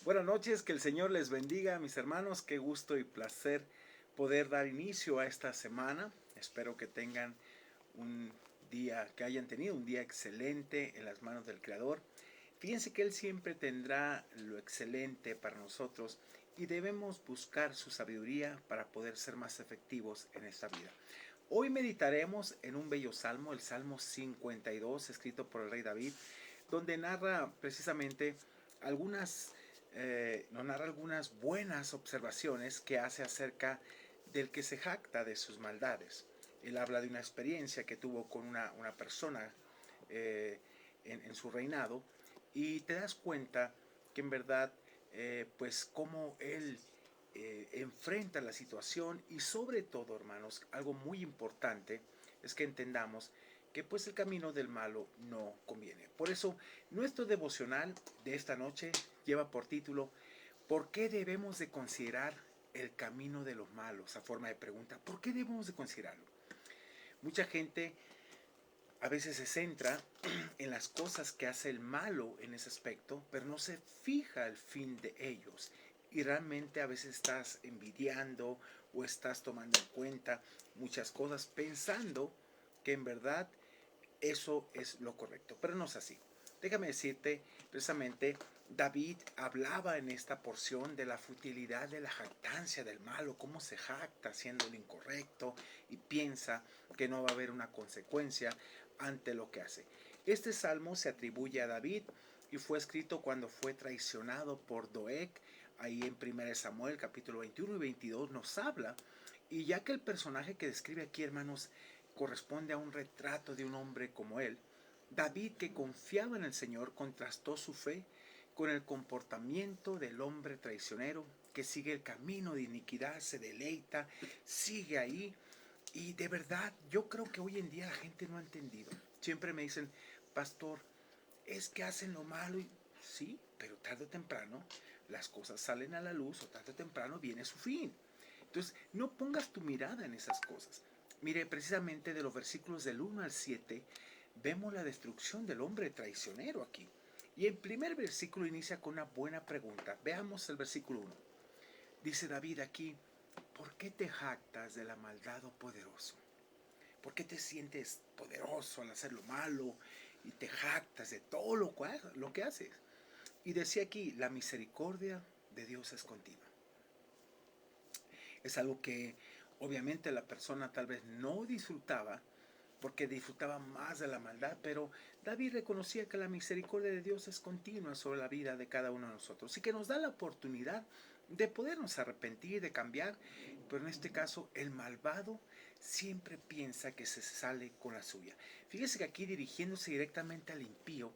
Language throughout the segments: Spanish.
Buenas noches, que el Señor les bendiga, mis hermanos. Qué gusto y placer poder dar inicio a esta semana. Espero que tengan un día, que hayan tenido un día excelente en las manos del Creador. Fíjense que Él siempre tendrá lo excelente para nosotros y debemos buscar su sabiduría para poder ser más efectivos en esta vida. Hoy meditaremos en un bello salmo, el Salmo 52, escrito por el rey David, donde narra precisamente nos narra algunas buenas observaciones que hace acerca del que se jacta de sus maldades. Él habla de una experiencia que tuvo con una persona en su reinado, y te das cuenta que en verdad, pues cómo él enfrenta la situación, y sobre todo, hermanos, algo muy importante es que entendamos que pues el camino del malo no conviene. Por eso nuestro devocional de esta noche lleva por título: ¿por qué debemos de considerar el camino de los malos? A forma de pregunta, ¿por qué debemos de considerarlo? Mucha gente a veces se centra en las cosas que hace el malo en ese aspecto, pero no se fija el fin de ellos. Y realmente a veces estás envidiando o estás tomando en cuenta muchas cosas pensando que en verdad eso es lo correcto, pero no es así. Déjame decirte, precisamente, David hablaba en esta porción de la futilidad de la jactancia del malo, cómo se jacta haciendo lo incorrecto y piensa que no va a haber una consecuencia ante lo que hace. Este salmo se atribuye a David y fue escrito cuando fue traicionado por Doeg. Ahí en 1 Samuel capítulo 21 y 22 nos habla, y ya que el personaje que describe aquí, hermanos, corresponde a un retrato de un hombre como él, David, que confiaba en el Señor, contrastó su fe con el comportamiento del hombre traicionero que sigue el camino de iniquidad, se deleita, sigue ahí. Y de verdad, yo creo que hoy en día la gente no ha entendido. Siempre me dicen: pastor, es que hacen lo malo. Y sí, pero tarde o temprano las cosas salen a la luz, o tarde o temprano viene su fin. Entonces, no pongas tu mirada en esas cosas. Mire, precisamente de los versículos del 1 al 7, vemos la destrucción del hombre traicionero aquí. Y el primer versículo inicia con una buena pregunta. Veamos el versículo 1. Dice David aquí: ¿por qué te jactas de la maldad, oh poderoso? ¿Por qué te sientes poderoso al hacer lo malo y te jactas de todo lo que haces? Y decía aquí: la misericordia de Dios es continua. Es algo que obviamente la persona tal vez no disfrutaba, porque disfrutaba más de la maldad, pero David reconocía que la misericordia de Dios es continua sobre la vida de cada uno de nosotros y que nos da la oportunidad de podernos arrepentir, de cambiar. Pero en este caso, el malvado siempre piensa que se sale con la suya. Fíjese que aquí, dirigiéndose directamente al impío,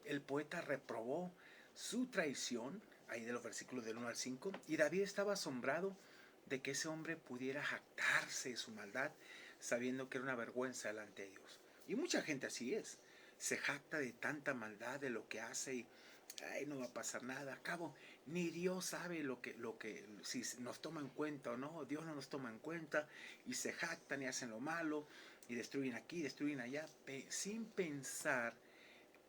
el poeta reprobó su traición, ahí de los versículos del 1 al 5, y David estaba asombrado de que ese hombre pudiera jactarse de su maldad, sabiendo que era una vergüenza delante de Dios. Y mucha gente así es, se jacta de tanta maldad, de lo que hace, y ay, no va a pasar nada. A cabo, ni Dios sabe si nos toma en cuenta o no. Dios no nos toma en cuenta, y se jactan y hacen lo malo y destruyen aquí, destruyen allá, sin pensar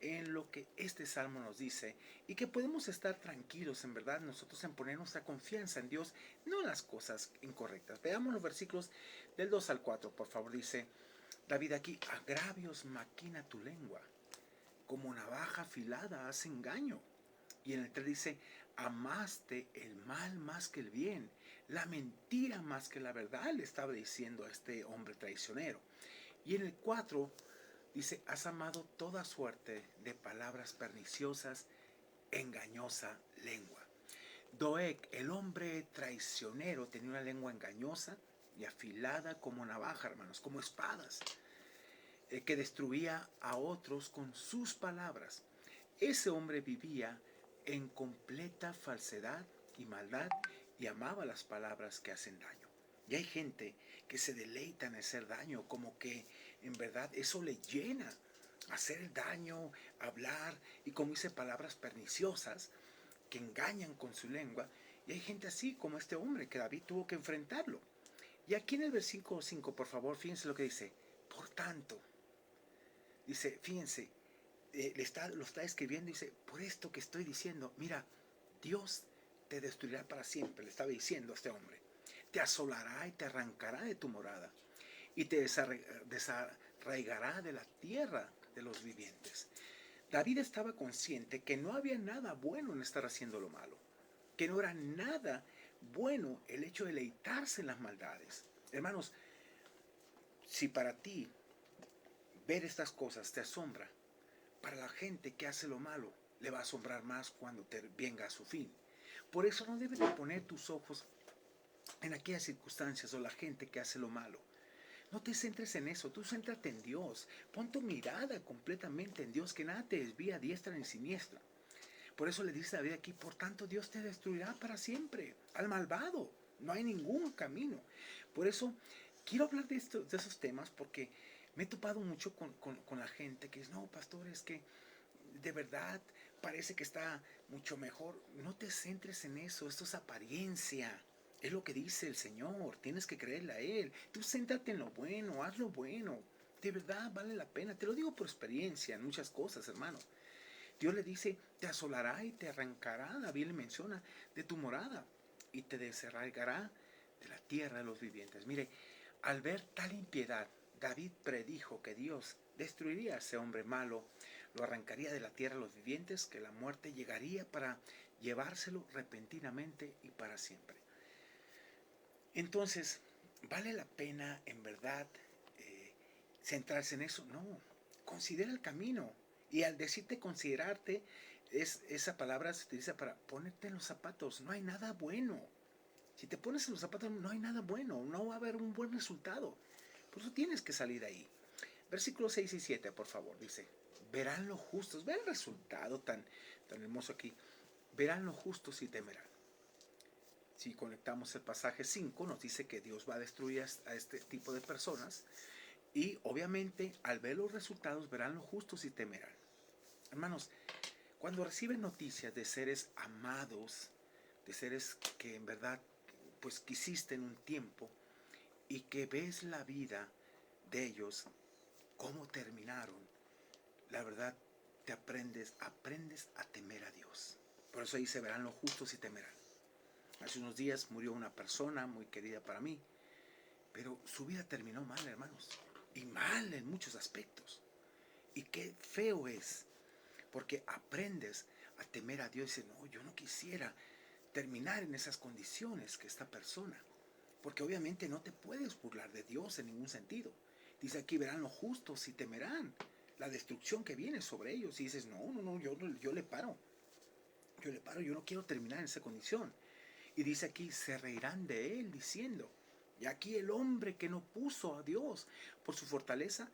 en lo que este salmo nos dice, y que podemos estar tranquilos en verdad nosotros en poner nuestra confianza en Dios, no en las cosas incorrectas. Veamos los versículos del 2 al 4, por favor. Dice David aquí: agravios maquina tu lengua, como navaja afilada hace engaño. Y en el 3 dice: amaste el mal más que el bien, la mentira más que la verdad, le estaba diciendo a este hombre traicionero. Y en el 4 dice: has amado toda suerte de palabras perniciosas, engañosa lengua. Doeg, el hombre traicionero, tenía una lengua engañosa y afilada como navaja, hermanos, como espadas, que destruía a otros con sus palabras. Ese hombre vivía en completa falsedad y maldad, y amaba las palabras que hacen daño. Y hay gente que se deleita en hacer daño, como que en verdad eso le llena, hacer el daño, hablar, y como dice, palabras perniciosas que engañan con su lengua. Y hay gente así como este hombre, que David tuvo que enfrentarlo. Y aquí en el versículo 5, por favor, fíjense lo que dice: por tanto, dice, fíjense, lo está escribiendo, dice: por esto que estoy diciendo, mira, Dios te destruirá para siempre, le estaba diciendo a este hombre. Te asolará y te arrancará de tu morada y te desarraigará de la tierra de los vivientes. David estaba consciente que no había nada bueno en estar haciendo lo malo, que no era nada bueno el hecho de deleitarse en las maldades. Hermanos, si para ti ver estas cosas te asombra, para la gente que hace lo malo le va a asombrar más cuando te venga a su fin. Por eso no debes de poner tus ojos en aquellas circunstancias o la gente que hace lo malo. No te centres en eso, tú céntrate en Dios. Pon tu mirada completamente en Dios, que nada te desvía a diestra ni siniestra. Por eso le dice David aquí, por tanto Dios te destruirá para siempre, al malvado. No hay ningún camino. Por eso quiero hablar de esos temas porque me he topado mucho con la gente que dice, no, pastor, es que de verdad parece que está mucho mejor. No te centres en eso, esto es apariencia. Es lo que dice el Señor, tienes que creerle a Él. Tú céntrate en lo bueno, haz lo bueno. De verdad vale la pena, te lo digo por experiencia en muchas cosas, hermano. Dios le dice, te asolará y te arrancará, David le menciona, de tu morada y te desarraigará de la tierra de los vivientes. Mire, al ver tal impiedad, David predijo que Dios destruiría a ese hombre malo, lo arrancaría de la tierra de los vivientes, que la muerte llegaría para llevárselo repentinamente y para siempre. Entonces, ¿vale la pena en verdad centrarse en eso? No, considera el camino. Y al decirte considerarte, esa palabra se utiliza para ponerte en los zapatos. No hay nada bueno. Si te pones en los zapatos, no hay nada bueno. No va a haber un buen resultado. Por eso tienes que salir de ahí. Versículos 6 y 7, por favor, dice. Verán los justos. Ve el resultado tan hermoso aquí. Verán los justos y temerán. Si conectamos el pasaje 5, nos dice que Dios va a destruir a este tipo de personas. Y obviamente al ver los resultados verán los justos y temerán. Hermanos, cuando reciben noticias de seres amados, de seres que en verdad pues quisiste en un tiempo y que ves la vida de ellos, cómo terminaron, la verdad te aprendes a temer a Dios. Por eso ahí se verán los justos y temerán. Hace unos días murió una persona muy querida para mí, pero su vida terminó mal, hermanos, y mal en muchos aspectos. Y qué feo es, porque aprendes a temer a Dios y dices, no, yo no quisiera terminar en esas condiciones que esta persona, porque obviamente no te puedes burlar de Dios en ningún sentido. Dice aquí, verán los justos y temerán la destrucción que viene sobre ellos. Y dices, no, yo le paro, yo no quiero terminar en esa condición. Y dice aquí, se reirán de él diciendo, y aquí el hombre que no puso a Dios por su fortaleza,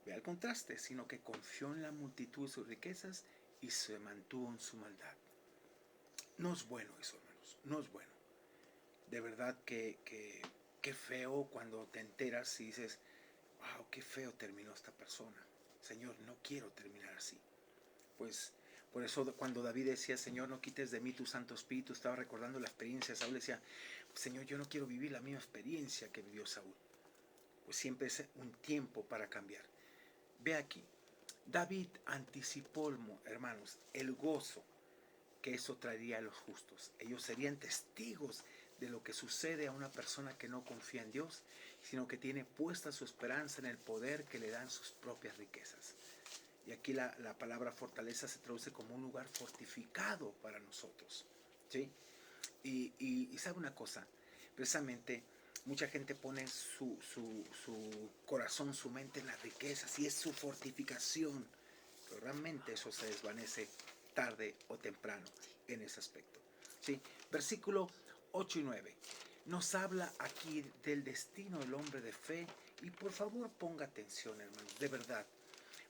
vea el contraste, sino que confió en la multitud de sus riquezas y se mantuvo en su maldad. No es bueno eso, hermanos, no es bueno. De verdad que feo cuando te enteras y dices, wow, qué feo terminó esta persona. Señor, no quiero terminar así. Pues por eso cuando David decía, Señor, no quites de mí tu Santo Espíritu, estaba recordando la experiencia de Saúl, decía, Señor, yo no quiero vivir la misma experiencia que vivió Saúl. Pues siempre es un tiempo para cambiar. Ve aquí, David anticipó, hermanos, el gozo que eso traería a los justos. Ellos serían testigos de lo que sucede a una persona que no confía en Dios, sino que tiene puesta su esperanza en el poder que le dan sus propias riquezas. Y aquí la palabra fortaleza se traduce como un lugar fortificado para nosotros. ¿Sí? Y sabe una cosa, precisamente mucha gente pone su corazón, su mente en las riquezas y es su fortificación, pero realmente eso se desvanece tarde o temprano en ese aspecto. ¿Sí? Versículo 8 y 9 nos habla aquí del destino del hombre de fe y por favor ponga atención, hermanos, de verdad,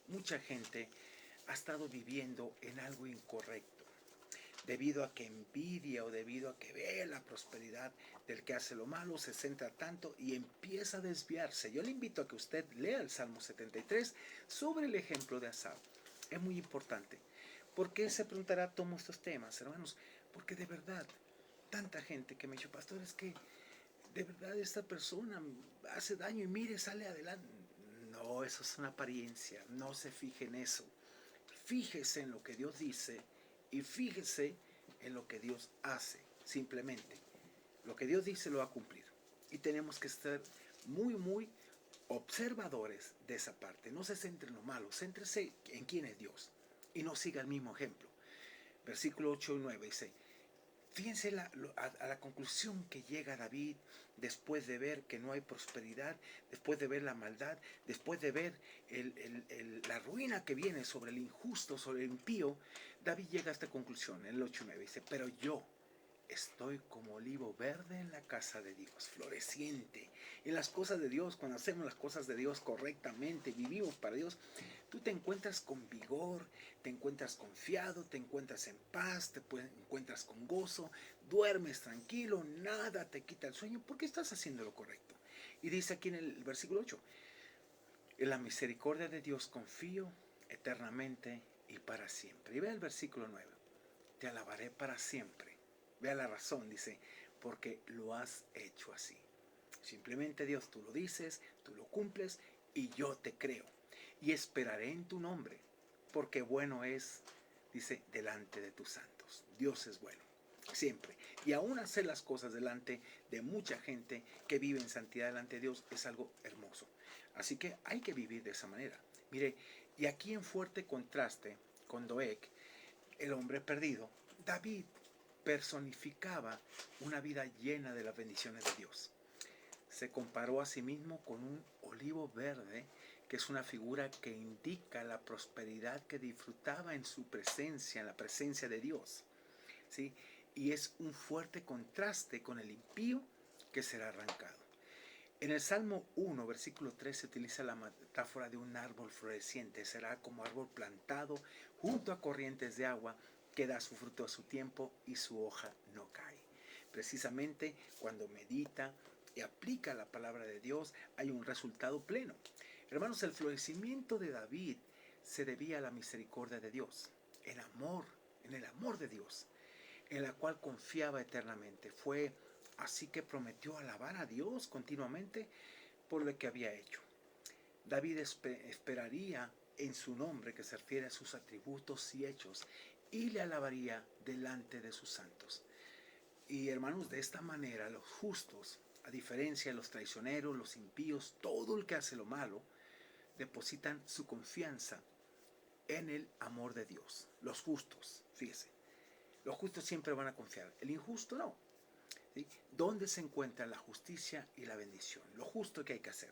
mucha gente ha estado viviendo en algo incorrecto debido a que envidia o debido a que ve la prosperidad del que hace lo malo, se centra tanto y empieza a desviarse. Yo le invito a que usted lea el Salmo 73 sobre el ejemplo de Asaf. Es muy importante. ¿Por qué se preguntará tomo estos temas, hermanos? Porque de verdad, tanta gente que me ha dicho, pastor, es que de verdad esta persona hace daño y mire, sale adelante. No, eso es una apariencia, no se fije en eso. Fíjese en lo que Dios dice y fíjese en lo que Dios hace, simplemente. Lo que Dios dice lo va a cumplir. Y tenemos que estar muy observadores de esa parte. No se centre en lo malo, céntrese en quién es Dios y no siga el mismo ejemplo. Versículo 8 y 9 dice, fíjense a la conclusión que llega David después de ver que no hay prosperidad, después de ver la maldad, después de ver la ruina que viene sobre el injusto, sobre el impío. David llega a esta conclusión en el 8 y 9, dice, pero yo estoy como olivo verde en la casa de Dios, floreciente. En las cosas de Dios, cuando hacemos las cosas de Dios correctamente, vivimos para Dios, tú te encuentras con vigor, te encuentras confiado, te encuentras en paz, encuentras con gozo, duermes tranquilo, nada te quita el sueño, porque estás haciendo lo correcto. Y dice aquí en el versículo 8, en la misericordia de Dios confío eternamente y para siempre. Y ve el versículo 9, te alabaré para siempre. Vea la razón, dice, porque lo has hecho así. Simplemente Dios, tú lo dices, tú lo cumples y yo te creo. Y esperaré en tu nombre, porque bueno es, dice, delante de tus santos. Dios es bueno, siempre. Y aún hacer las cosas delante de mucha gente que vive en santidad delante de Dios es algo hermoso. Así que hay que vivir de esa manera. Mire, y aquí en fuerte contraste con Doeg, el hombre perdido, David personificaba una vida llena de las bendiciones de Dios. Se comparó a sí mismo con un olivo verde, que es una figura que indica la prosperidad que disfrutaba en su presencia, en la presencia de Dios. ¿Sí? Y es un fuerte contraste con el impío que será arrancado. En el Salmo 1, versículo 3, se utiliza la metáfora de un árbol floreciente. Será como árbol plantado junto a corrientes de agua que da su fruto a su tiempo y su hoja no cae. Precisamente cuando medita y aplica la palabra de Dios hay un resultado pleno. Hermanos, el florecimiento de David se debía a la misericordia de Dios, en el amor de Dios, en la cual confiaba eternamente. Fue así que prometió alabar a Dios continuamente por lo que había hecho. David esperaría en su nombre, que se refiere a sus atributos y hechos, y le alabaría delante de sus santos. Y hermanos, de esta manera los justos, a diferencia de los traicioneros, los impíos, todo el que hace lo malo, depositan su confianza en el amor de Dios. Los justos, fíjese, los justos siempre van a confiar, el injusto no. ¿Sí? ¿Dónde se encuentra la justicia y la bendición? Lo justo que hay que hacer.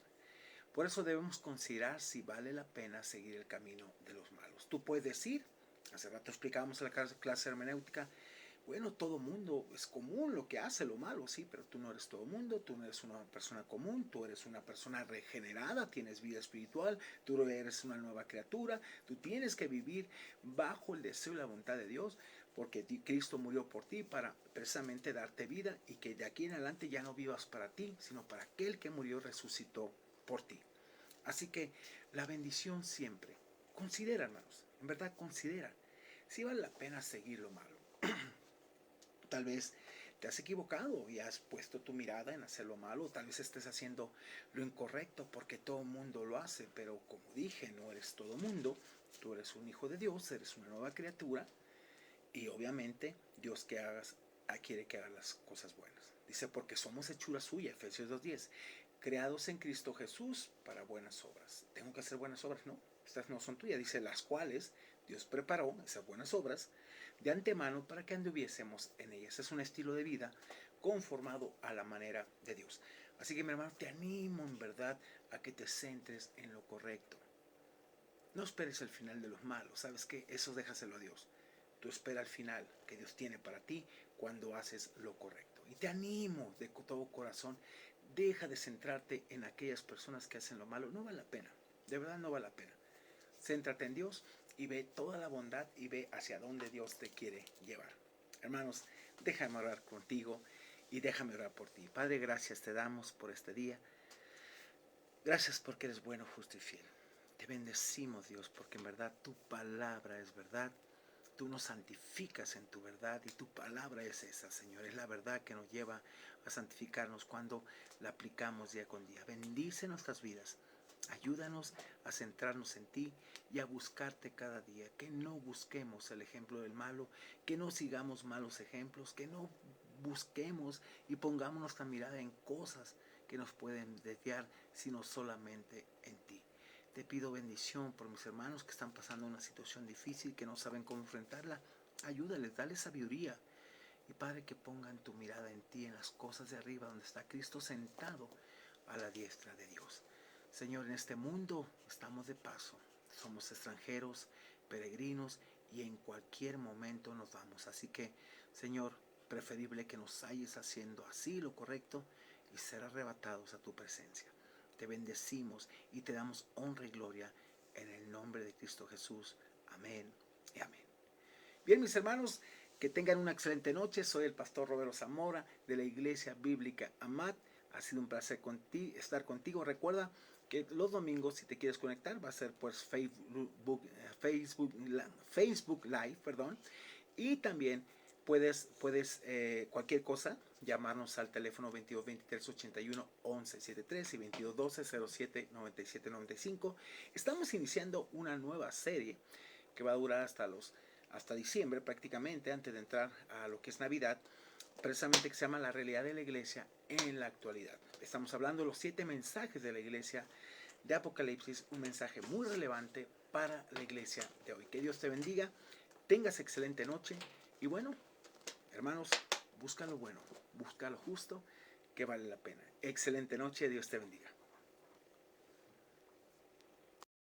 Por eso debemos considerar si vale la pena seguir el camino de los malos. Tú puedes decir, hace rato explicábamos en la clase hermenéutica, bueno, todo mundo es común lo que hace lo malo, sí, pero tú no eres todo mundo, tú no eres una persona común, tú eres una persona regenerada, tienes vida espiritual, tú eres una nueva criatura, tú tienes que vivir bajo el deseo y la voluntad de Dios, porque Cristo murió por ti para precisamente darte vida y que de aquí en adelante ya no vivas para ti, sino para aquel que murió y resucitó por ti. Así que la bendición siempre, considera, hermanos, en verdad considera, si vale la pena seguir lo malo. Tal vez te has equivocado y has puesto tu mirada en hacer lo malo, tal vez estés haciendo lo incorrecto porque todo mundo lo hace, pero como dije, no eres todo mundo, tú eres un hijo de Dios, eres una nueva criatura y obviamente Dios quiere que hagas las cosas buenas. Dice, porque somos hechura suya, Efesios 2:10, creados en Cristo Jesús para buenas obras. Tengo que hacer buenas obras, no, estas no son tuyas, dice, las cuales Dios preparó, esas buenas obras, de antemano para que anduviésemos en ellas. Es un estilo de vida conformado a la manera de Dios. Así que mi hermano, te animo en verdad a que te centres en lo correcto. No esperes el final de los malos, ¿sabes qué? Eso déjaselo a Dios. Tú espera el final que Dios tiene para ti cuando haces lo correcto. Y te animo de todo corazón, deja de centrarte en aquellas personas que hacen lo malo. No vale la pena, de verdad no vale la pena. Céntrate en Dios y ve toda la bondad y ve hacia dónde Dios te quiere llevar. Hermanos, déjame orar contigo y déjame orar por ti. Padre, gracias te damos por este día. Gracias porque eres bueno, justo y fiel. Te bendecimos, Dios, porque en verdad tu palabra es verdad. Tú nos santificas en tu verdad y tu palabra es esa, Señor. Es la verdad que nos lleva a santificarnos cuando la aplicamos día con día. Bendice nuestras vidas Ayúdanos a centrarnos en ti y a buscarte cada día, que no busquemos el ejemplo del malo, que no sigamos malos ejemplos, que no busquemos y pongamos nuestra mirada en cosas que nos pueden desviar, sino solamente en ti. Te pido bendición por mis hermanos que están pasando una situación difícil, que no saben cómo enfrentarla. Ayúdales, dale sabiduría. Y Padre, que pongan tu mirada en ti, en las cosas de arriba, donde está Cristo sentado a la diestra de Dios. Señor, en este mundo estamos de paso, somos extranjeros, peregrinos, y en cualquier momento nos vamos. Así que, Señor, preferible que nos halles haciendo así lo correcto y ser arrebatados a tu presencia. Te bendecimos y te damos honra y gloria en el nombre de Cristo Jesús. Amén y amén. Bien, mis hermanos, que tengan una excelente noche. Soy el pastor Roberto Zamora de la Iglesia Bíblica Amat. Ha sido un placer estar contigo. Recuerda que los domingos, si te quieres conectar, va a ser pues Facebook Live, perdón. Y también puedes cualquier cosa, llamarnos al teléfono 22 23 81 11 73 y 22 12 07 97 95. Estamos iniciando una nueva serie que va a durar hasta diciembre prácticamente, antes de entrar a lo que es Navidad, precisamente, que se llama La realidad de la iglesia en la actualidad. Estamos hablando de los 7 mensajes de la iglesia de Apocalipsis, un mensaje muy relevante para la iglesia de hoy. Que Dios te bendiga, tengas excelente noche y bueno, hermanos, busca lo bueno, busca lo justo, que vale la pena. Excelente noche, Dios te bendiga.